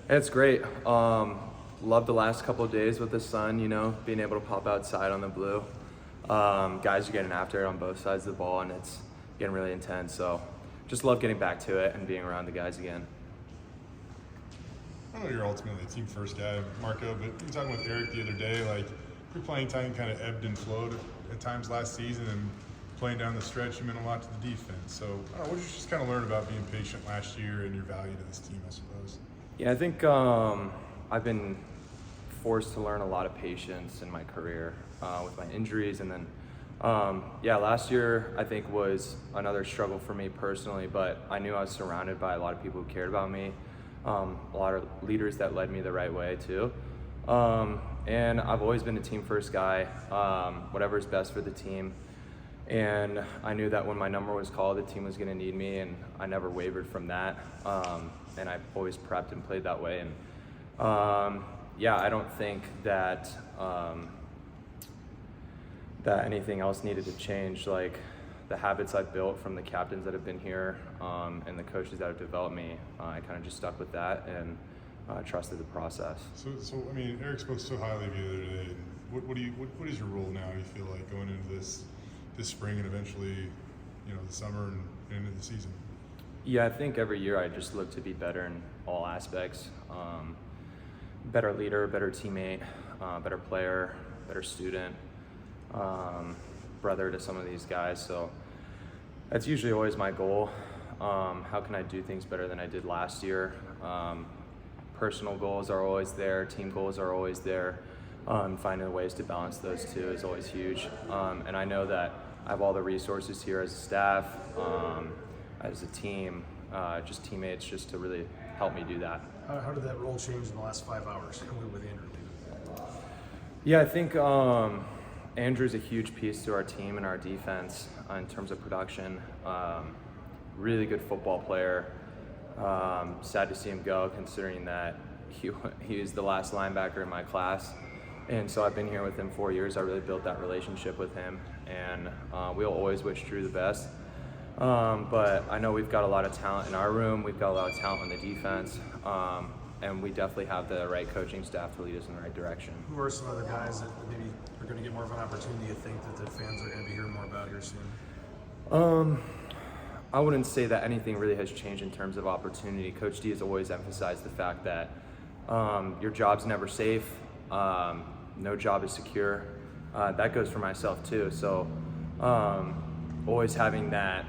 It's great. Love the last couple of days with the sun, being able to pop outside on the blue. Guys are getting after it on both sides of the ball, and it's getting really intense. So just love getting back to it and being around the guys again. I know you're ultimately a team first guy, Marco, but you were talking with Eric the other day, like your playing time kind of ebbed and flowed at times last season, and playing down the stretch, you meant a lot to the defense. So what did you just kind of learn about being patient last year and your value to this team, I suppose? Yeah, I think I've been forced to learn a lot of patience in my career with my injuries, and then last year I think was another struggle for me personally, but I knew I was surrounded by a lot of people who cared about me, a lot of leaders that led me the right way too, and I've always been a team first guy, whatever's best for the team. And I knew that when my number was called, the team was going to need me, and I never wavered from that. And I always prepped and played that way. And I don't think that that anything else needed to change. Like the habits I've built from the captains that have been here and the coaches that have developed me, I kind of just stuck with that and trusted the process. So I mean, Eric spoke so highly of you the other day. What is your role now? You feel like going into this spring and eventually, the summer and into the season? Yeah, I think every year I just look to be better in all aspects. Better leader, better teammate, better player, better student, brother to some of these guys. So that's usually always my goal. How can I do things better than I did last year? Personal goals are always there, team goals are always there. Finding ways to balance those two is always huge. And I know that I have all the resources here as a staff, as a team, just teammates, just to really help me do that. How did that role change in the last 5 hours with Andrew? Yeah, I think Andrew's a huge piece to our team and our defense in terms of production. Really good football player. Sad to see him go, considering that he was the last linebacker in my class. And so I've been here with him 4 years. I really built that relationship with him, and we'll always wish Drew the best. But I know we've got a lot of talent in our room. We've got a lot of talent on the defense, and we definitely have the right coaching staff to lead us in the right direction. Who are some other guys that maybe are going to get more of an opportunity you think that the fans are going to be hearing more about here soon? I wouldn't say that anything really has changed in terms of opportunity. Coach D has always emphasized the fact that your job's never safe. No job is secure. That goes for myself too. So always having that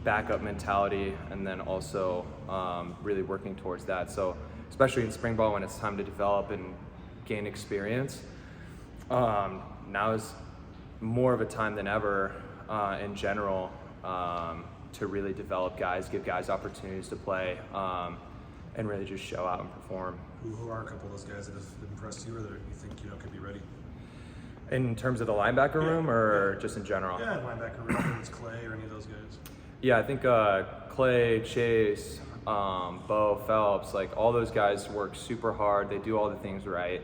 backup mentality, and then also really working towards that. So especially in spring ball when it's time to develop and gain experience, now is more of a time than ever in general to really develop guys, give guys opportunities to play, and really just show out and perform. Who are a couple of those guys that have impressed you or that you think could be ready? In terms of the linebacker room, or just in general? Yeah, linebacker room, whether it's Clay or any of those guys. Yeah, I think Clay, Chase, Bo, Phelps, like all those guys work super hard. They do all the things right.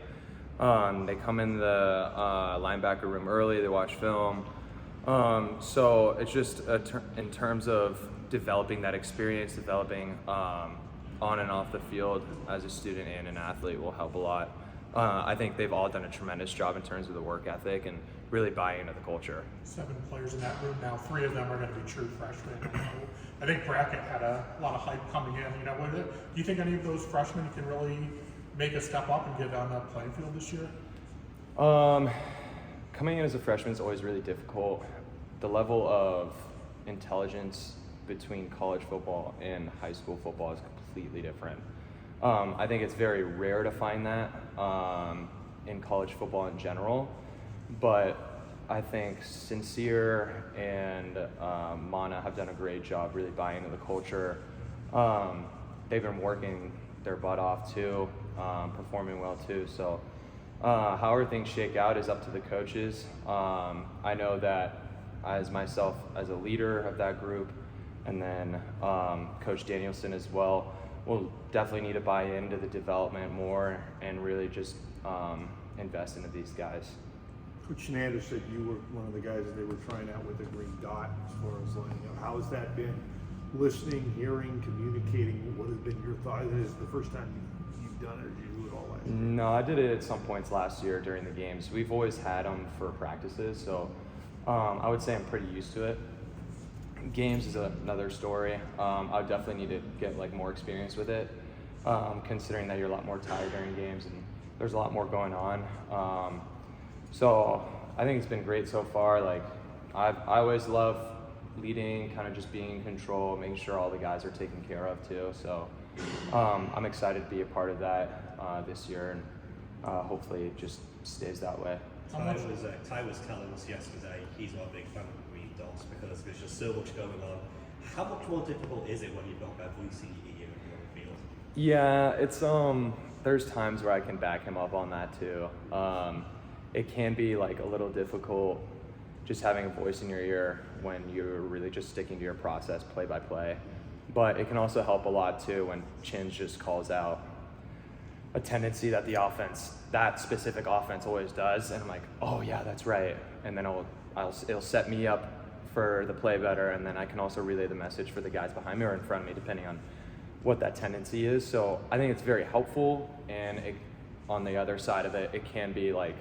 They come in the linebacker room early. They watch film. So it's just in terms of developing that experience, developing on and off the field as a student and an athlete will help a lot. I think they've all done a tremendous job in terms of the work ethic and really buying into the culture. 7 players in that room now. 3 of them are going to be true freshmen. I think Brackett had a lot of hype coming in. Do you think any of those freshmen can really make a step up and get on the playing field this year? Coming in as a freshman is always really difficult. The level of intelligence between college football and high school football is completely different. I think it's very rare to find that in college football in general, but I think Sincere and Mana have done a great job really buying into the culture. They've been working their butt off too, performing well too. So however things shake out is up to the coaches. I know that as myself as a leader of that group, and then Coach Danielson as well, we'll definitely need to buy into the development more and really just invest into these guys. Coach Shenander said you were one of the guys that they were trying out with the green dot as far as lining up. How has that been listening, hearing, communicating? What has been your thought? Is this the first time you've done it, or did you do it all last year? No, I did it at some points last year during the games. We've always had them for practices, so I would say I'm pretty used to it. Games is another story. I would definitely need to get like more experience with it, considering that you're a lot more tired during games and there's a lot more going on. So I think it's been great so far. Like I always love leading, kind of just being in control, making sure all the guys are taken care of too. So I'm excited to be a part of that this year, and hopefully it just stays that way. Ty was telling us yesterday he's not a big fan of the Green Dogs because there's just so much going on. How much more difficult is it when you've got that VCE in the field? Yeah, it's there's times where I can back him up on that too. It can be like a little difficult just having a voice in your ear when you're really just sticking to your process play by play. But it can also help a lot too when Chins just calls out a tendency that the offense, that specific offense always does, and I'm like, oh yeah, that's right. And then it'll set me up for the play better, and then I can also relay the message for the guys behind me or in front of me, depending on what that tendency is. So I think it's very helpful, and on the other side of it, it can be like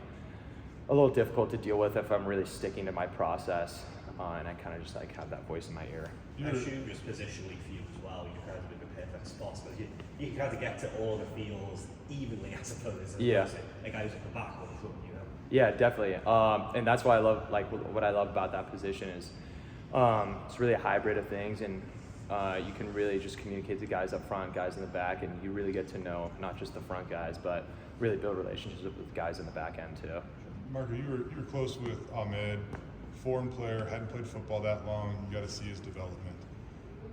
a little difficult to deal with if I'm really sticking to my process, and I kind of just like have that voice in my ear. I assume just positionally for you as well, you're kind of in the perfect spots, but you can kind of get to all the fields evenly, I suppose. Yeah. A guy who's at the back or the front, you know. Yeah, definitely. And that's why I love, like, what I love about that position is it's really a hybrid of things, and you can really just communicate to guys up front, guys in the back, and you really get to know not just the front guys, but really build relationships with guys in the back end too. Marco, you were close with Ahmed, foreign player, hadn't played football that long. You got to see his development.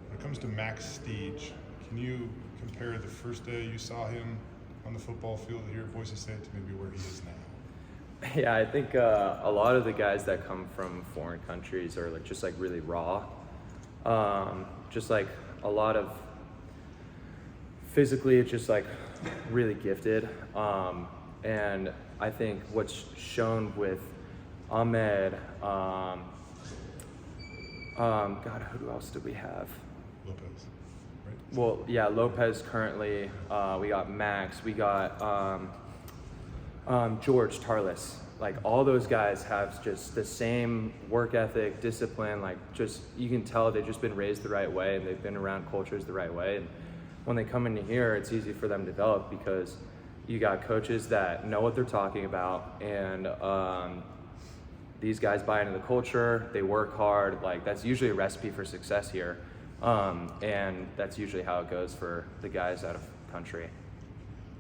When it comes to Max Stage, can you compare the first day you saw him on the football field here at Boise State to maybe where he is now? Yeah, I think a lot of the guys that come from foreign countries are like just like really raw. Just like a lot of physically, it's just like really gifted. And I think what's shown with Ahmed, God, who else did we have? Lopez, right? Well, yeah, Lopez currently. We got Max. We got George Tarlis. Like all those guys have just the same work ethic, discipline. Like just you can tell they've just been raised the right way and they've been around cultures the right way. And when they come into here, it's easy for them to develop because you got coaches that know what they're talking about, and these guys buy into the culture. They work hard. Like that's usually a recipe for success here, and that's usually how it goes for the guys out of country.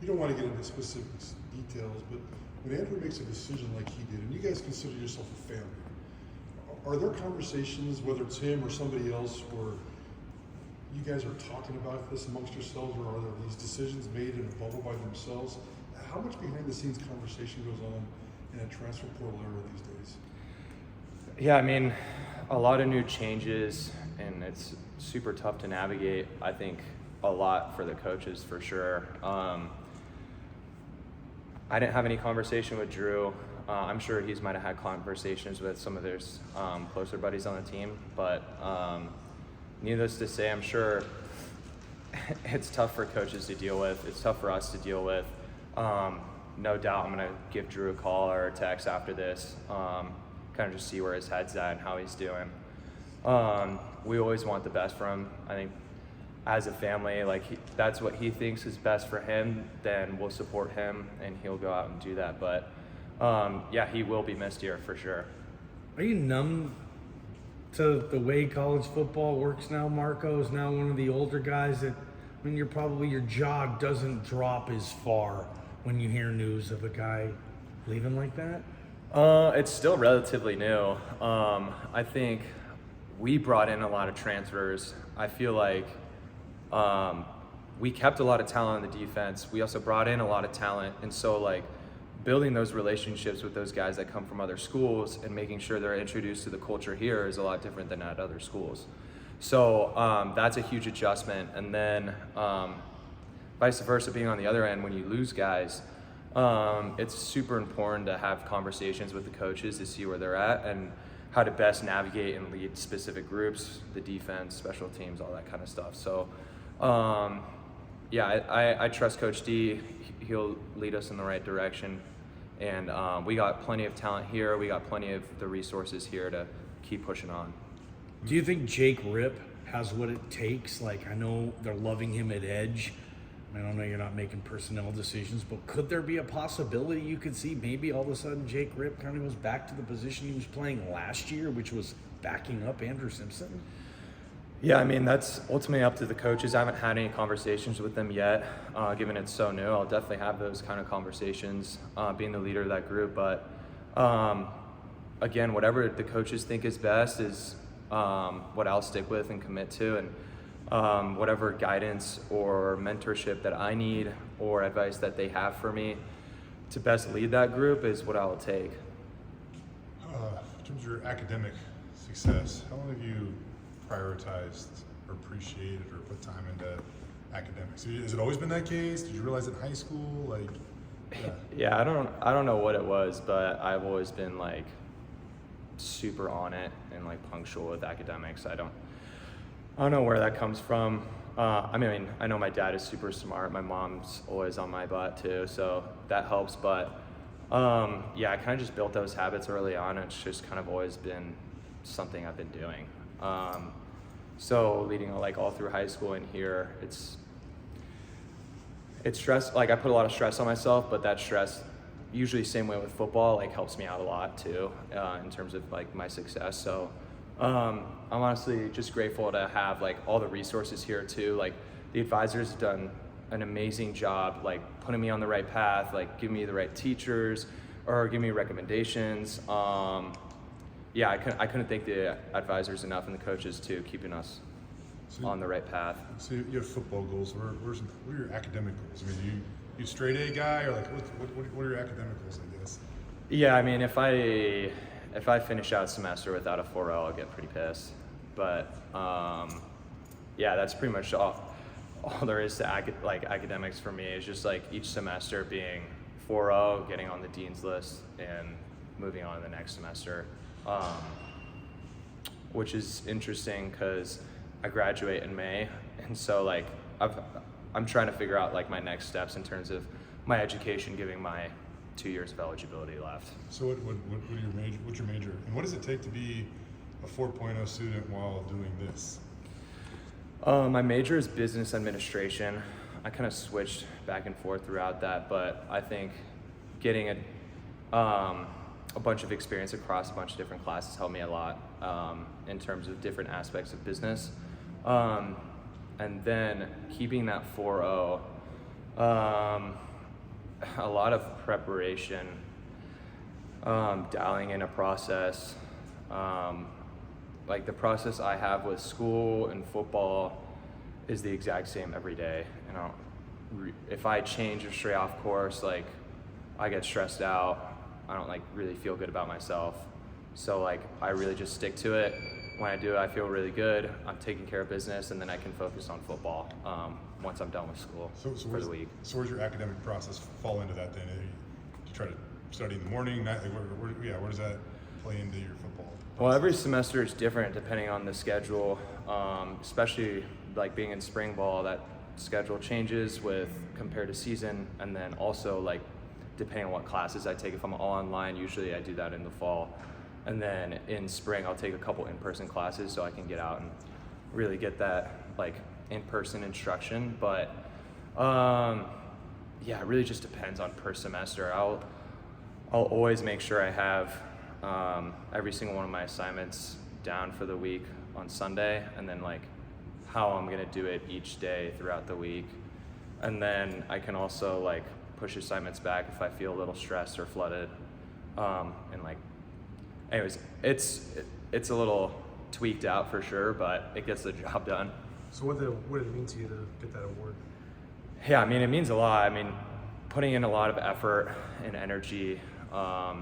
You don't want to get into specifics, details, but when Andrew makes a decision like he did, and you guys consider yourself a family, are there conversations, whether it's him or somebody else, where you guys are talking about this amongst yourselves, or are there these decisions made in a bubble by themselves? How much behind the scenes conversation goes on in a transfer portal era these days? Yeah, I mean, a lot of new changes, and it's super tough to navigate. I think a lot for the coaches for sure. I didn't have any conversation with Drew. I'm sure he's might have had conversations with some of his closer buddies on the team, but needless to say, I'm sure it's tough for coaches to deal with. It's tough for us to deal with. No doubt I'm going to give Drew a call or a text after this, kind of just see where his head's at and how he's doing. We always want the best for him. I think as a family, like that's what he thinks is best for him, then we'll support him and he'll go out and do that. But yeah, he will be missed here for sure. Are you numb to the way college football works now? Marco is now one of the older guys that, I mean, your jaw doesn't drop as far when you hear news of a guy leaving like that? It's still relatively new. I think we brought in a lot of transfers. I feel like we kept a lot of talent on the defense. We also brought in a lot of talent. And so like building those relationships with those guys that come from other schools and making sure they're introduced to the culture here is a lot different than at other schools. So that's a huge adjustment. And then vice versa, being on the other end, when you lose guys, it's super important to have conversations with the coaches to see where they're at. And how to best navigate and lead specific groups, the defense, special teams, all that kind of stuff. So, I trust Coach D. He'll lead us in the right direction. And we got plenty of talent here. We got plenty of the resources here to keep pushing on. Do you think Jake Ripp has what it takes? Like, I know they're loving him at edge. I don't know you're not making personnel decisions, but could there be a possibility you could see maybe all of a sudden Jake Ripp kind of goes back to the position he was playing last year, which was backing up Andrew Simpson? Yeah, I mean, that's ultimately up to the coaches. I haven't had any conversations with them yet, given it's so new. I'll definitely have those kind of conversations, being the leader of that group. But again, whatever the coaches think is best is what I'll stick with and commit to. And whatever guidance or mentorship that I need or advice that they have for me to best lead that group is what I will take. In terms of your academic success, how long have you prioritized or appreciated or put time into academics? Has it always been that case? Did you realize it in high school? Like, Yeah, I don't know what it was, but I've always been like super on it and like punctual with academics. I don't know where that comes from. I mean, I know my dad is super smart. My mom's always on my butt too, so that helps. But I kind of just built those habits early on. It's just kind of always been something I've been doing. So leading like all through high school and here, it's stress. Like I put a lot of stress on myself, but that stress, usually same way with football, like helps me out a lot too, in terms of like my success. So I'm honestly just grateful to have like all the resources here too. Like the advisors have done an amazing job, like putting me on the right path, like giving me the right teachers or giving me recommendations. I couldn't thank the advisors enough and the coaches too, keeping us on the right path. So you have football goals. What are your academic goals? I mean, you straight A guy, or like what are your academic goals? I guess. Yeah, I mean, if I finish out a semester without a 4.0, I'll get pretty pissed. But that's pretty much all there is to academics for me. Is just like each semester being 4.0, getting on the dean's list, and moving on to the next semester, which is interesting because I graduate in May, and so like I'm trying to figure out like my next steps in terms of my education, giving my 2 years of eligibility left. So what's your major? And what does it take to be a 4.0 student while doing this? My major is business administration. I kind of switched back and forth throughout that, but I think getting a bunch of experience across a bunch of different classes helped me a lot in terms of different aspects of business. And then keeping that 4.0, a lot of preparation, dialing in a process. Like the process I have with school and football is the exact same every day. And if I change or stray off course, like I get stressed out. I don't like really feel good about myself. So like I really just stick to it. When I do it, I feel really good. I'm taking care of business, and then I can focus on football once I'm done with school for the week. So where's your academic process fall into that then? Do you try to study in the morning, night? Like where does that play into your football process? Well, every semester is different depending on the schedule, especially like being in spring ball, that schedule changes compared to season, and then also like depending on what classes I take. If I'm all online, usually I do that in the fall. And then in spring, I'll take a couple in-person classes so I can get out and really get that like in-person instruction. But it really just depends on per semester. I'll always make sure I have every single one of my assignments down for the week on Sunday, and then like how I'm gonna do it each day throughout the week. And then I can also like push assignments back if I feel a little stressed or flooded, and like. Anyways, it's a little tweaked out for sure, but it gets the job done. So what did it mean to you to get that award? Yeah, I mean, it means a lot. I mean, putting in a lot of effort and energy, a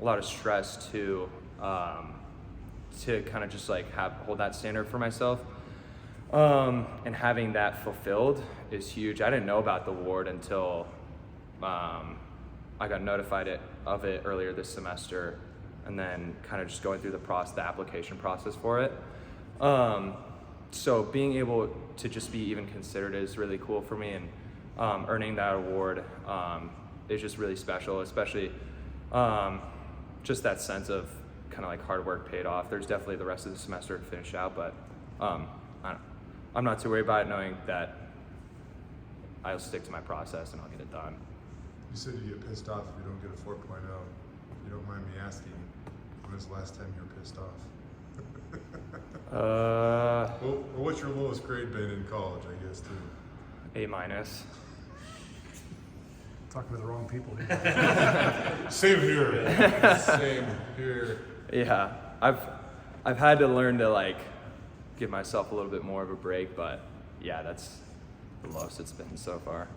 lot of stress to kind of just like hold that standard for myself, and having that fulfilled is huge. I didn't know about the award until I got notified of it earlier this semester. and then kind of just going through the application process for it. So being able to just be even considered is really cool for me, and earning that award is just really special, especially just that sense of kind of like hard work paid off. There's definitely the rest of the semester to finish out, but I'm not too worried about it, knowing that I'll stick to my process and I'll get it done. You said you get pissed off if you don't get a 4.0. You don't mind me asking, when was the last time you were pissed off? Well, what's your lowest grade been in college, I guess, too? A-. Talking to the wrong people here. Same here. Same here. Yeah, I've had to learn to like give myself a little bit more of a break, but yeah, that's the lowest it's been so far.